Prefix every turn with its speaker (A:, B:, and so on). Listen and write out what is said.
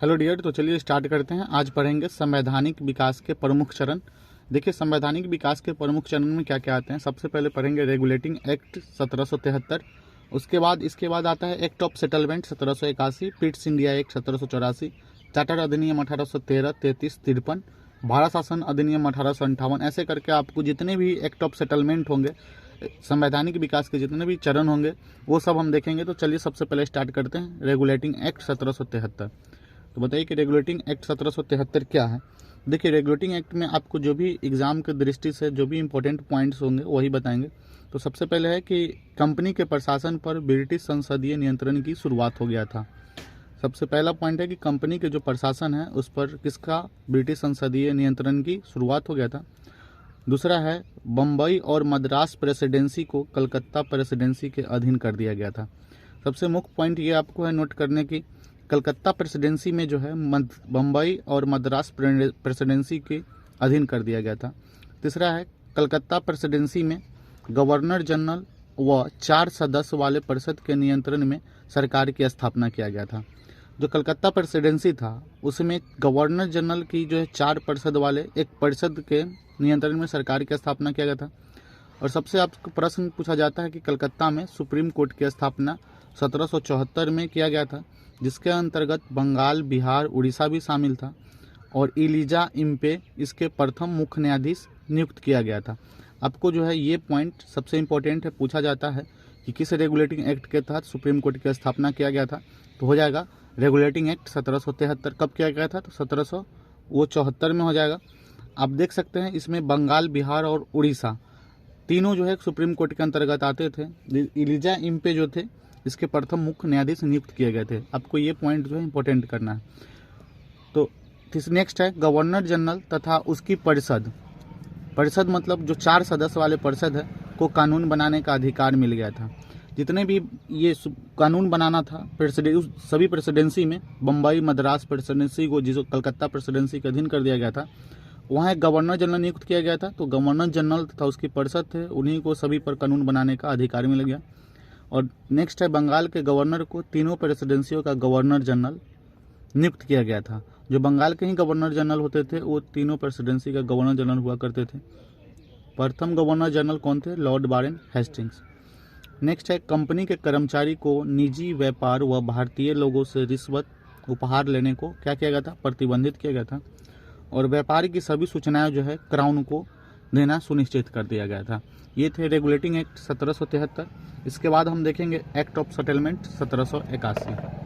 A: Hello dear, तो चलिए start करते हैं। आज पढ़ेंगे संवैधानिक विकास के प्रमुख चरण। देखिए, संवैधानिक विकास के प्रमुख चरण में क्या क्या आते हैं। सबसे पहले पढ़ेंगे रेगुलेटिंग एक्ट 1773। इसके बाद आता है act of settlement 1781, Pitt's India act 1784, charter अधिनियम 1813, 33, 53, भारत शासन अधिनियम 1858। ऐसे करके आपको जितने भी एक्ट ऑफ सेटलमेंट होंगे, संवैधानिक विकास के जितने भी चरण होंगे, वो सब हम देखेंगे। तो चलिए सबसे पहले स्टार्ट करते हैं रेगुलेटिंग एक्ट 1773। तो बताइए कि रेगुलेटिंग एक्ट 1773 क्या है। देखिए, रेगुलेटिंग एक्ट में आपको जो भी एग्जाम के दृष्टि से जो भी इंपॉर्टेंट पॉइंट्स होंगे वही बताएंगे। तो सबसे पहले है कि कंपनी के प्रशासन पर ब्रिटिश संसदीय नियंत्रण की शुरुआत हो गया था। सबसे पहला पॉइंट है कि कंपनी के जो प्रशासन है उस पर किसका, ब्रिटिश संसदीय नियंत्रण की शुरुआत हो गया था। दूसरा है बम्बई और मद्रास प्रेसिडेंसी को कलकत्ता प्रेसिडेंसी के अधीन कर दिया गया था। सबसे मुख्य पॉइंट ये आपको है नोट करने की, कलकत्ता प्रेसिडेंसी में जो है बम्बई और मद्रास प्रेसिडेंसी के अधीन कर दिया गया था। तीसरा है कलकत्ता प्रेसिडेंसी में गवर्नर जनरल व 4 सदस्य वाले परिषद के नियंत्रण में सरकार की स्थापना किया गया था। जो कलकत्ता प्रेसिडेंसी था उसमें गवर्नर जनरल की जो है 4 परिषद वाले एक परिषद के नियंत्रण में सरकार की स्थापना किया गया था। और सबसे आपको प्रश्न पूछा जाता है कि कलकत्ता में सुप्रीम कोर्ट की स्थापना 1774 में किया गया था, जिसके अंतर्गत बंगाल, बिहार, उड़ीसा भी शामिल था। और इलीजा इम्पे इसके प्रथम मुख्य न्यायाधीश नियुक्त किया गया था। आपको जो है ये पॉइंट सबसे इम्पोर्टेंट है, पूछा जाता है कि किस रेगुलेटिंग एक्ट के तहत सुप्रीम कोर्ट की स्थापना किया गया था। तो हो जाएगा रेगुलेटिंग एक्ट 1773। कब किया गया था? तो 1774 में हो जाएगा। आप देख सकते हैं इसमें बंगाल, बिहार और उड़ीसा तीनों जो है सुप्रीम कोर्ट के अंतर्गत आते थे। इलीजा इम्पे जो थे इसके प्रथम मुख्य न्यायाधीश नियुक्त किए गए थे। आपको ये पॉइंट जो है इंपॉर्टेंट करना है। तो नेक्स्ट है गवर्नर जनरल तथा उसकी परिषद मतलब जो 4 सदस्य वाले परिषद है को कानून बनाने का अधिकार मिल गया था। जितने भी ये कानून बनाना था सभी प्रेसिडेंसी में, बम्बई मद्रास प्रेसिडेंसी को जिसको कलकत्ता प्रेसिडेंसी के अधीन कर दिया गया था, वहाँ एक गवर्नर जनरल नियुक्त किया गया था। तो गवर्नर जनरल तथा उसकी परिषद थे, उन्हीं को सभी पर कानून बनाने का अधिकार मिल गया। और नेक्स्ट है बंगाल के गवर्नर को तीनों प्रेसिडेंसियों का गवर्नर जनरल नियुक्त किया गया था। जो बंगाल के ही गवर्नर जनरल होते थे वो तीनों प्रेसिडेंसी का गवर्नर जनरल हुआ करते थे। प्रथम गवर्नर जनरल कौन थे? Lord Warren Hastings. नेक्स्ट है कंपनी के कर्मचारी को निजी व्यापार व भारतीय लोगों से रिश्वत उपहार लेने को क्या किया गया था? प्रतिबंधित किया गया था। और व्यापार की सभी सूचनाएं जो है क्राउन को देना सुनिश्चित कर दिया गया था। ये थे रेगुलेटिंग एक्ट 1773। इसके बाद हम देखेंगे एक्ट ऑफ सेटलमेंट 1781।